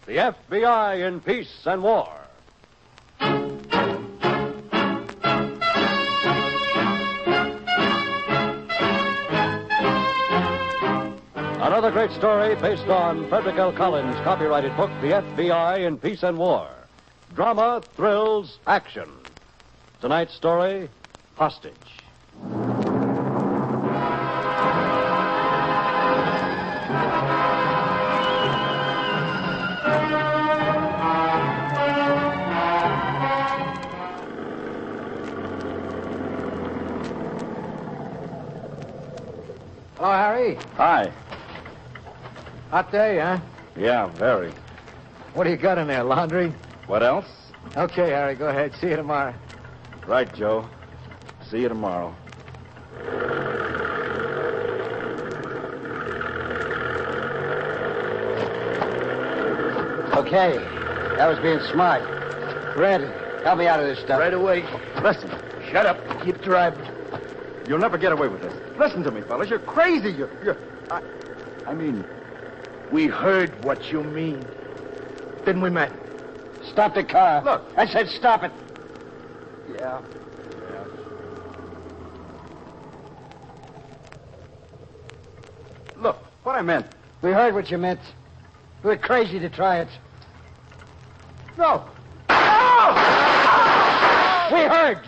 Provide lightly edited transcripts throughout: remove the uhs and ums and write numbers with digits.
The FBI in Peace and War. Another great story based on Frederick L. Collins' copyrighted book, The FBI in Peace and War. Drama, thrills, action. Tonight's story, Hostage. Hello, Harry. Hi. Hot day, huh? Yeah, very. What do you got in there, laundry? What else? Okay, Harry, go ahead. See you tomorrow. Right, Joe. See you tomorrow. Okay. That was being smart. Red, help me out of this stuff. Right away. Listen. Shut up. Keep driving. You'll never get away with this. Listen to me, fellas. You're crazy. I mean, We heard what you mean. Didn't we, Matt? Stop the car. Look. I said stop it. yeah. Look, what I meant. We heard what you meant. We're crazy to try it. No. We heard.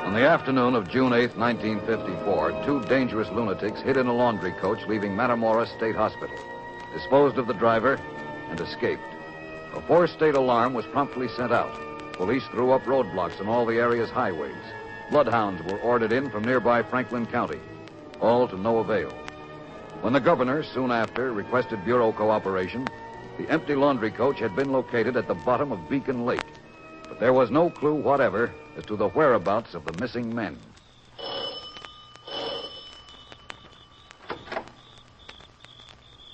On the afternoon of June 8, 1954, two dangerous lunatics hid in a laundry coach leaving Matamora State Hospital, disposed of the driver, and escaped. A four-state alarm was promptly sent out. Police threw up roadblocks on all the area's highways. Bloodhounds were ordered in from nearby Franklin County, all to no avail. When the governor, soon after, requested bureau cooperation, the empty laundry coach had been located at the bottom of Beacon Lake. But there was no clue whatever as to the whereabouts of the missing men.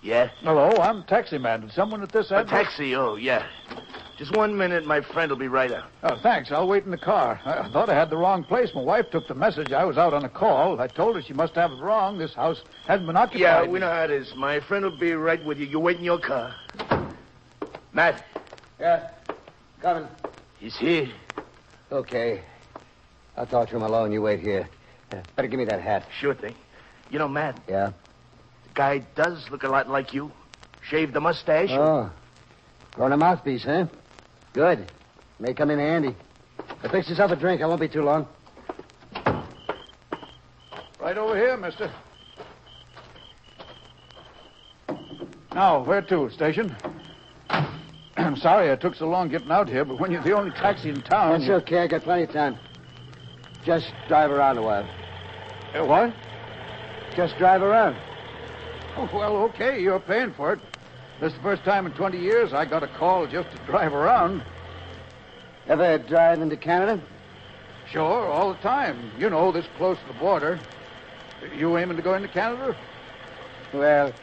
Yeah? Hello, I'm taxi man. Did someone at this A address? taxi, oh, yeah. Just 1 minute, my friend will be right out. Oh, thanks. I'll wait in the car. I thought I had the wrong place. My wife took the message. I was out on a call. I told her she must have it wrong. This house hasn't been occupied. Yeah, we know how it is. My friend will be right with you. You wait in your car. Matt, Yeah, coming. he's here. Okay. I'll talk to him alone. You wait here. Better give me that hat. Sure thing. You know, Matt, Yeah? the guy does look a lot like you. Shaved the mustache. Oh. Growing a mouthpiece, huh? Good. May come in handy. Fix yourself a drink. I won't be too long. Right over here, mister. Now, where to, station? I'm sorry I took so long getting out here, but when you're the only taxi in town... That's okay. I got plenty of time. Just drive around a while. What? Just drive around. Oh, well, okay. You're paying for it. This is the first time in 20 years I got a call just to drive around. Ever drive into Canada? Sure, all the time. You know, this close to the border. You aiming to go into Canada? Well,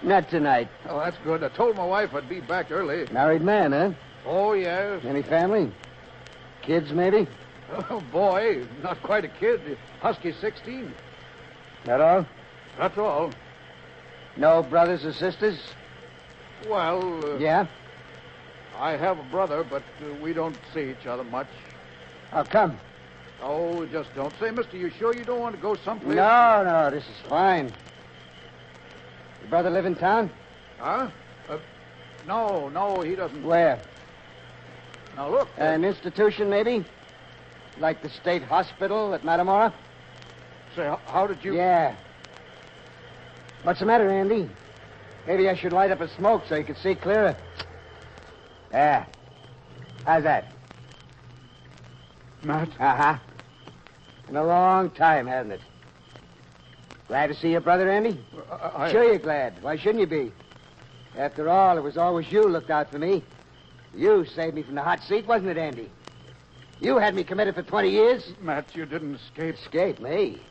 not tonight. Oh, that's good. I told my wife I'd be back early. Married man, huh? Oh, yes. Any family? Kids, maybe? Oh, boy, not quite a kid. Husky 16. That all? That's all. No brothers or sisters? Well, Yeah? I have a brother, but we don't see each other much. How come? Oh, just don't. Say, mister, you sure you don't want to go someplace? No, this is fine. Your brother live in town? Huh? No, he doesn't. Where? Now, look. An institution, maybe? Like the state hospital at Matamora? Say, how did you... Yeah. What's the matter, Andy? Maybe I should light up a smoke so you can see clearer. Yeah. How's that? Matt? Uh-huh. In a long time, hasn't it? Glad to see your brother, Andy? Sure you're glad. Why shouldn't you be? After all, it was always you looked out for me. You saved me from the hot seat, wasn't it, Andy? You had me committed for 20 years. Matt, you didn't escape. Escape me?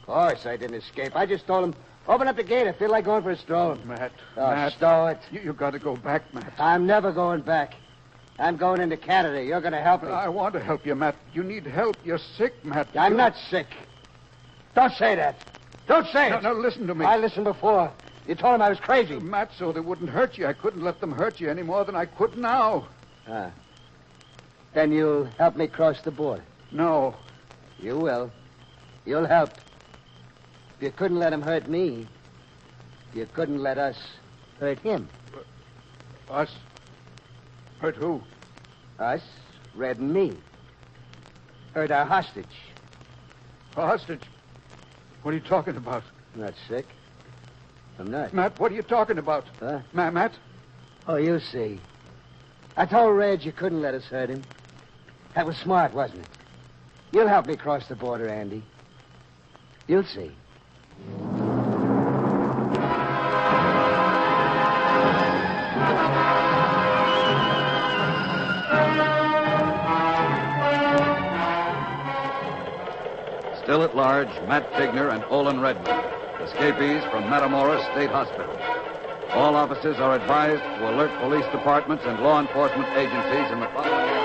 Of course I didn't escape. I just told him, open up the gate. I feel like going for a stroll. Matt, Oh, Matt. stow it. You got to go back, Matt. I'm never going back. I'm going into Canada. You're going to help me. I want to help you, Matt. You need help. You're sick, Matt. I'm not sick. Don't say that. Don't say it. No, listen to me. I listened before. You told him I was crazy. Matt, so they wouldn't hurt you. I couldn't let them hurt you any more than I could now. Then you'll help me cross the border. No. You will. You'll help. If you couldn't let him hurt me, you couldn't let us hurt him. Us? Hurt who? Us, Red and me. Hurt our hostage. A hostage? What are you talking about? I'm not sick. I'm not. Matt, what are you talking about? Huh? Matt? Oh, you see. I told Red you couldn't let us hurt him. That was smart, wasn't it? You'll help me cross the border, Andy. You'll see. Still at large, Matt Tigner and Olin Redmond, escapees from Matamoros State Hospital. All officers are advised to alert police departments and law enforcement agencies in the following area.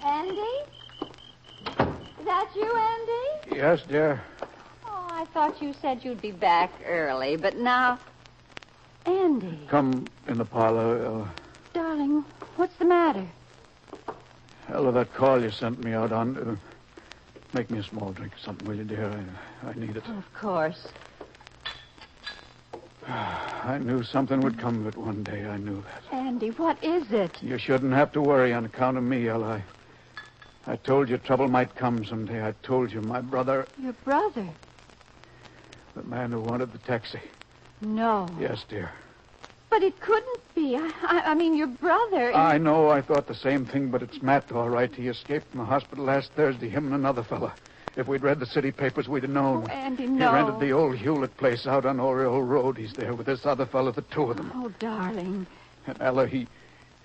Andy? Is that you, Andy? Yes, dear. Oh, I thought you said you'd be back early, but now... Andy. Come in the parlor. Darling, what's the matter? Hell of that call you sent me out on. Make me a small drink of something, will you, dear? I need it. Of course. I knew something would come of it one day. I knew that. Andy, what is it? You shouldn't have to worry on account of me, Ella. I told you trouble might come someday. I told you my brother, Your brother? the man who wanted the taxi. No. Yes, dear. But it couldn't be. I mean, your brother... I know. I thought the same thing, but it's Matt, all right. He escaped from the hospital last Thursday, him and another fella. If we'd read the city papers, we'd have known. Oh, Andy, no. He rented the old Hewlett place out on Oriole Road. He's there with this other fella, the two of them. Oh, darling. And Ella, he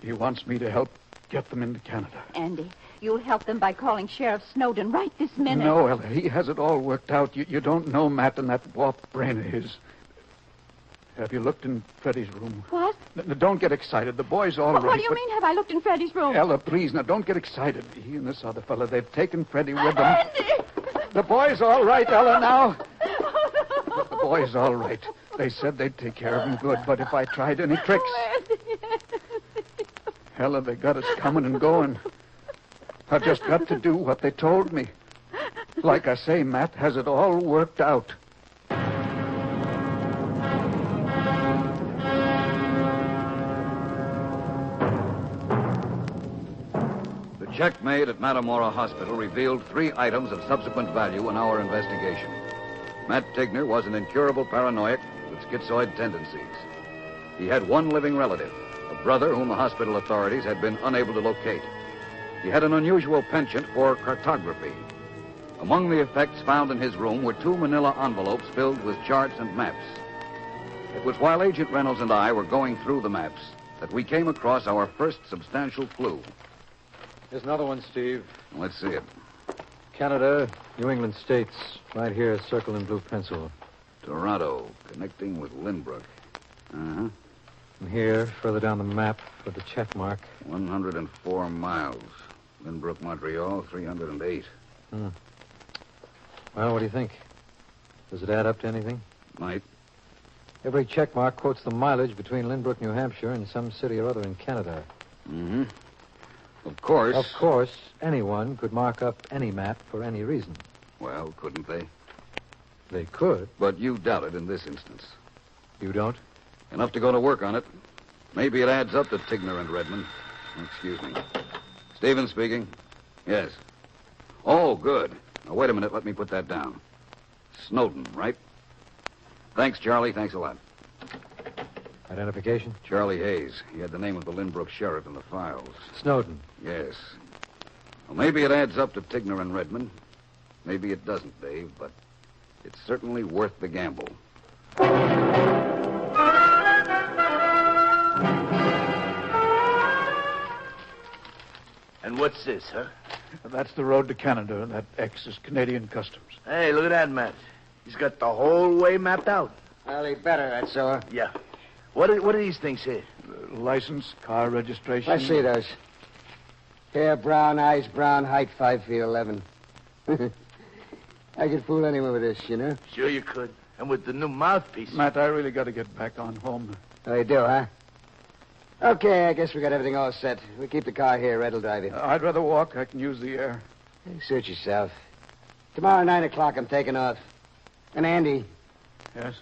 wants me to help get them into Canada. Andy, you'll help them by calling Sheriff Snowden right this minute. No, Ella, he has it all worked out. You don't know Matt and that warped brain of his. Have you looked in Freddie's room? What? Don't get excited. The boy's all right. What do you mean, have I looked in Freddie's room? Ella, please, now, don't get excited. He and this other fella, they've taken Freddie with them. Andy! The boy's all right, Ella, now. The boy's all right. They said they'd take care of him good, but if I tried any tricks... Oh, Andy. Ella, they got us coming and going. I've just got to do what they told me. Like I say, Matt has it all worked out. The check made at Matamora Hospital revealed 3 items of subsequent value in our investigation. Matt Tigner was an incurable paranoiac with schizoid tendencies. He had one living relative, a brother whom the hospital authorities had been unable to locate. He had an unusual penchant for cartography. Among the effects found in his room were 2 manila envelopes filled with charts and maps. It was while Agent Reynolds and I were going through the maps that we came across our first substantial clue. Here's another one, Steve. Let's see it. Canada, New England states. Right here, circled in blue pencil. Toronto, connecting with Lynbrook. Uh-huh. And here, further down the map, for the check mark. 104 miles. Lynbrook, Montreal, 308. Well, what do you think? Does it add up to anything? Might. Every check mark quotes the mileage between Lynbrook, New Hampshire, and some city or other in Canada. Mm-hmm. Of course. Of course, anyone could mark up any map for any reason. Well, couldn't they? They could. But you doubt it in this instance. You don't? Enough to go to work on it. Maybe it adds up to Tigner and Redmond. Excuse me. Stevens speaking. Yes. Oh, good. Now, wait a minute. Let me put that down. Snowden, right? Thanks, Charlie. Thanks a lot. Identification? Charlie Hayes. He had the name of the Lynbrook sheriff in the files. Snowden. Yes. Well, maybe it adds up to Tigner and Redmond. Maybe it doesn't, Dave, but it's certainly worth the gamble. And what's this, huh? That's the road to Canada. That X is Canadian Customs. Hey, look at that, Matt. He's got the whole way mapped out. Well, he better, that's so. Yeah. What are these things here? License, car registration. Let's see those. Hair brown, eyes brown, height 5 feet 11. I could fool anyone with this, you know? Sure you could. And with the new mouthpiece. Matt, I really got to get back on home. Oh, you do, huh? Okay, I guess we got everything all set. We'll keep the car here. Red will drive you. I'd rather walk. I can use the air. Suit yourself. Tomorrow, 9 o'clock, I'm taking off. And Andy, Yes?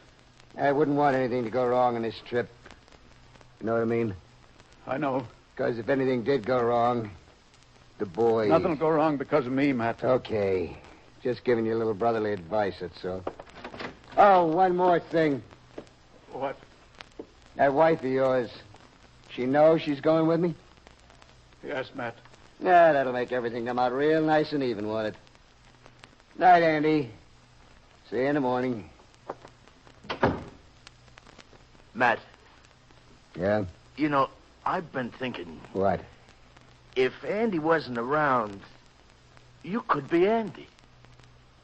I wouldn't want anything to go wrong on this trip. You know what I mean? I know. Because if anything did go wrong, the boy... Nothing will go wrong because of me, Matt. Okay. Just giving you a little brotherly advice, that's all. Oh, one more thing. What? That wife of yours, she knows she's going with me? Yes, Matt. Yeah, that'll make everything come out real nice and even, won't it? Night, Andy. See you in the morning. Matt, Yeah? you know, I've been thinking, What? if Andy wasn't around, you could be Andy.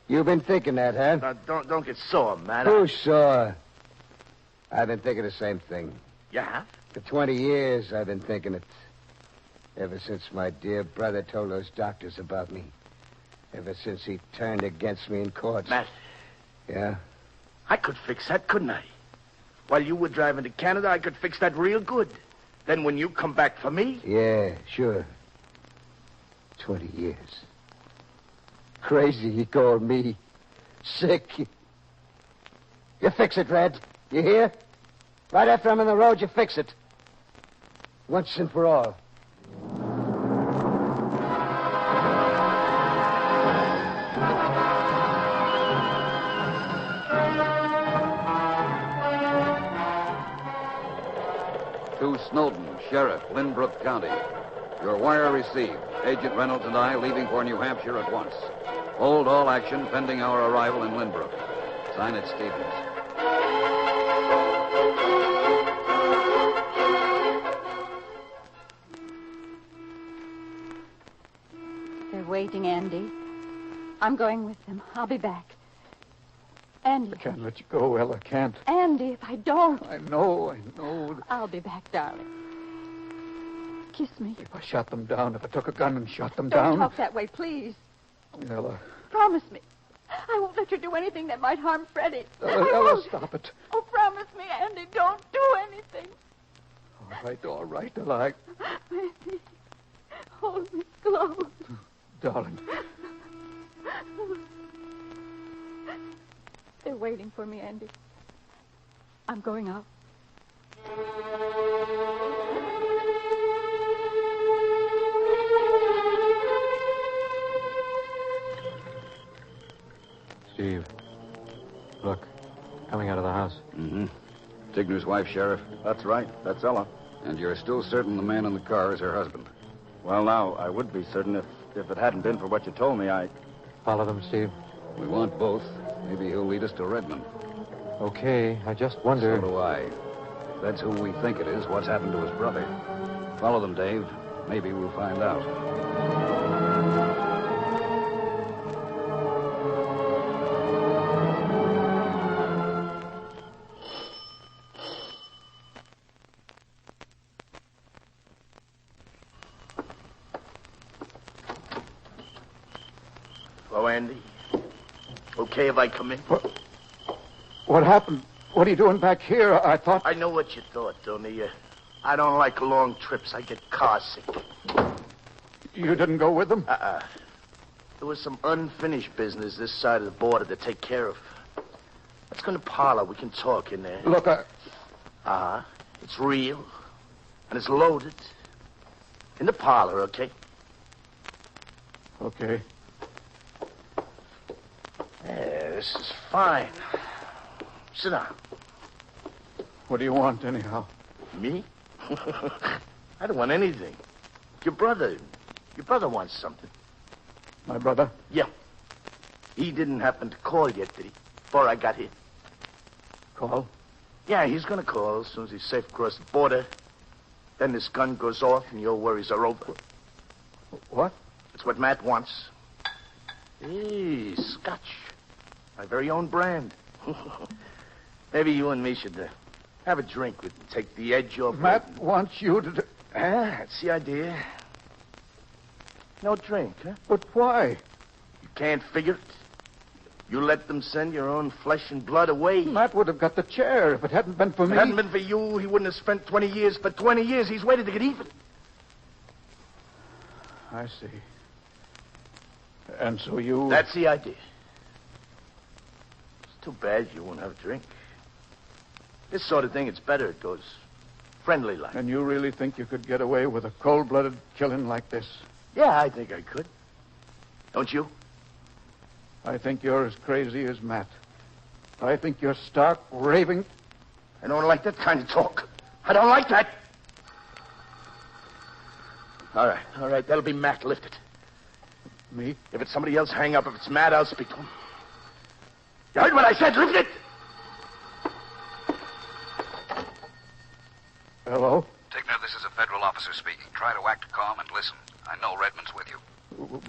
You've been thinking that, huh? Now, don't get sore, Matt. Who saw? I've been thinking the same thing. You have? For 20 years, I've been thinking it. Ever since my dear brother told those doctors about me. Ever since he turned against me in court. Matt, Yeah? I could fix that, couldn't I? While you were driving to Canada, I could fix that real good. Then when you come back for me... Yeah, sure. 20 years. Crazy, he called me. Sick. You fix it, Red. You hear? Right after I'm on the road, you fix it. Once and for all. To Snowden, Sheriff, Lynbrook County. Your wire received. Agent Reynolds and I leaving for New Hampshire at once. Hold all action pending our arrival in Lynbrook. Sign it, Stevens. They're waiting, Andy. I'm going with them. I'll be back. Andy. I can't let you go, Ella. I can't. Andy, if I don't. I know. I'll be back, darling. Kiss me. If I shot them down, if I took a gun and shot them Don't down... talk that way, please. Ella. Promise me. I won't let you do anything that might harm Freddie. I Ella, won't. stop it. Oh, promise me, Andy. Don't do anything. All right, Ella. Baby, hold me close. Darling. They're waiting for me, Andy. I'm going out. Steve, look, coming out of the house. Mm-hmm. Tigner's wife, Sheriff. That's right. That's Ella. And you're still certain the man in the car is her husband? Well, now, I would be certain if it hadn't been for what you told me, Follow them, Steve. We want both. Maybe he'll lead us to Redmond. Okay, I just wonder... So do I. If that's who we think it is, what's happened to his brother? Follow them, Dave. Maybe we'll find out. Hello, Andy. Okay if I come in? What happened? What are you doing back here? I thought... I know what you thought, Tony. I don't like long trips. I get car sick. You didn't go with them? There was some unfinished business this side of the border to take care of. Let's go to the parlor. We can talk in there. Look, It's real. And it's loaded. In the parlor, okay? Okay. Yeah, this is fine. Sit down. What do you want, anyhow? Me? I don't want anything. Your brother wants something. My brother? Yeah. He didn't happen to call yet, did he? Before I got here. Call? Yeah, he's gonna call as soon as he's safe across the border. Then this gun goes off and your worries are over. What? It's what Matt wants. Hey, Scotch. My very own brand. Maybe you and me should have a drink with take the edge off. Matt wants you to... That's the idea. No drink, huh? But why? You can't figure it. You let them send your own flesh and blood away. Matt would have got the chair if it hadn't been for If me. it hadn't been for you, he wouldn't have spent 20 years. For 20 years, he's waited to get even. I see. And so you... That's the idea. It's too bad you won't have a drink. This sort of thing, it's better. It goes friendly like. And you really think you could get away with a cold-blooded killing like this? Yeah, I think I could. Don't you? I think you're as crazy as Matt. I think you're stark raving. I don't like that kind of talk. I don't like that. All right. That'll be Matt. Lift it. Me? If it's somebody else, hang up. If it's Matt, I'll speak to him. You heard what I said? Lift it! Hello? Tigner, this is a federal officer speaking. Try to act calm and listen. I know Redmond's with you.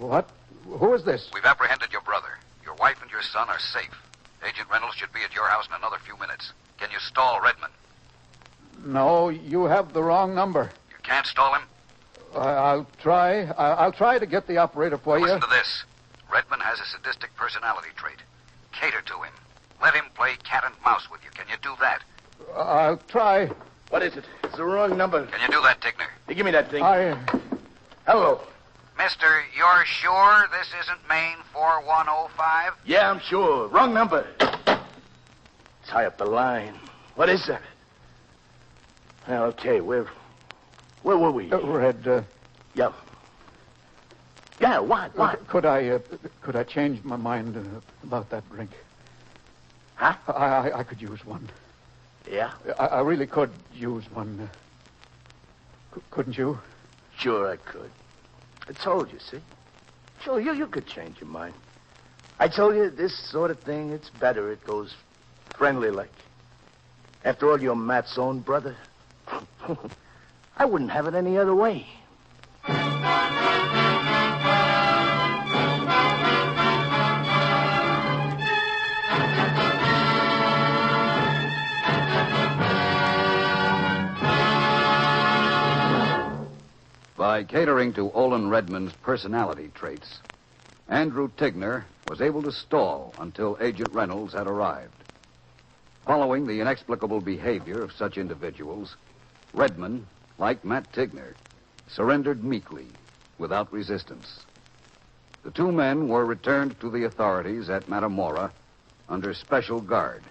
What? Who is this? We've apprehended your brother. Your wife and your son are safe. Agent Reynolds should be at your house in another few minutes. Can you stall Redmond? No, you have the wrong number. You can't stall him? I'll try. I'll try to get the operator for you. Listen to this. Redmond has a sadistic personality trait. Cater to him. Let him play cat and mouse with you. Can you do that? I'll try. What is it? It's the wrong number. Can you do that, Tigner? Hey, give me that thing. Hello. Mister, you're sure this isn't Maine 4105? Yeah, I'm sure. Wrong number. Tie up the line. What is that? Well, okay, where were we? Red, Yeah. Yeah, what? Could I change my mind about that drink? Huh? I could use one. Yeah? I really could use one. Couldn't you? Sure I could. I told you, see? Sure, you could change your mind. I told you, this sort of thing, it's better. It goes friendly like. After all, you're Matt's own brother. I wouldn't have it any other way. By catering to Olin Redmond's personality traits, Andrew Tigner was able to stall until Agent Reynolds had arrived. Following the inexplicable behavior of such individuals, Redmond, like Matt Tigner, surrendered meekly, without resistance. The two men were returned to the authorities at Matamora under special guard,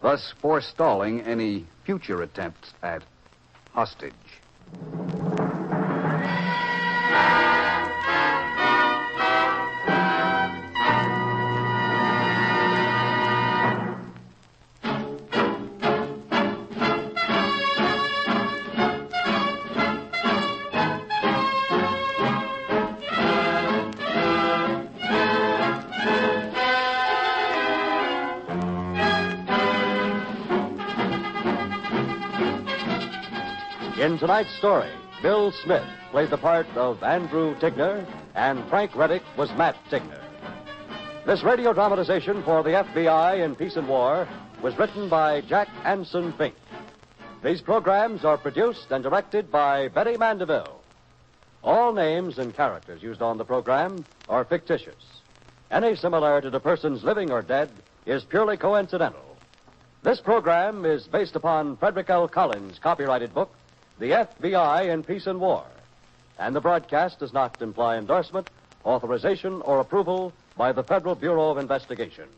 thus forestalling any future attempts at hostage. In tonight's story, Bill Smith played the part of Andrew Tigner, and Frank Reddick was Matt Tigner. This radio dramatization for the FBI in Peace and War was written by Jack Anson Fink. These programs are produced and directed by Betty Mandeville. All names and characters used on the program are fictitious. Any similarity to persons living or dead is purely coincidental. This program is based upon Frederick L. Collins' copyrighted book, The FBI in Peace and War, and the broadcast does not imply endorsement, authorization, or approval by the Federal Bureau of Investigation.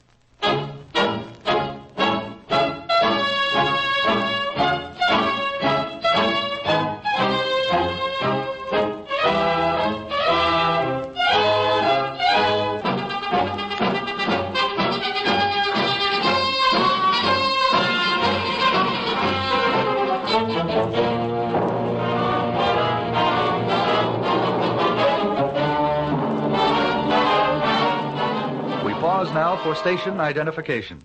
Now for station identification.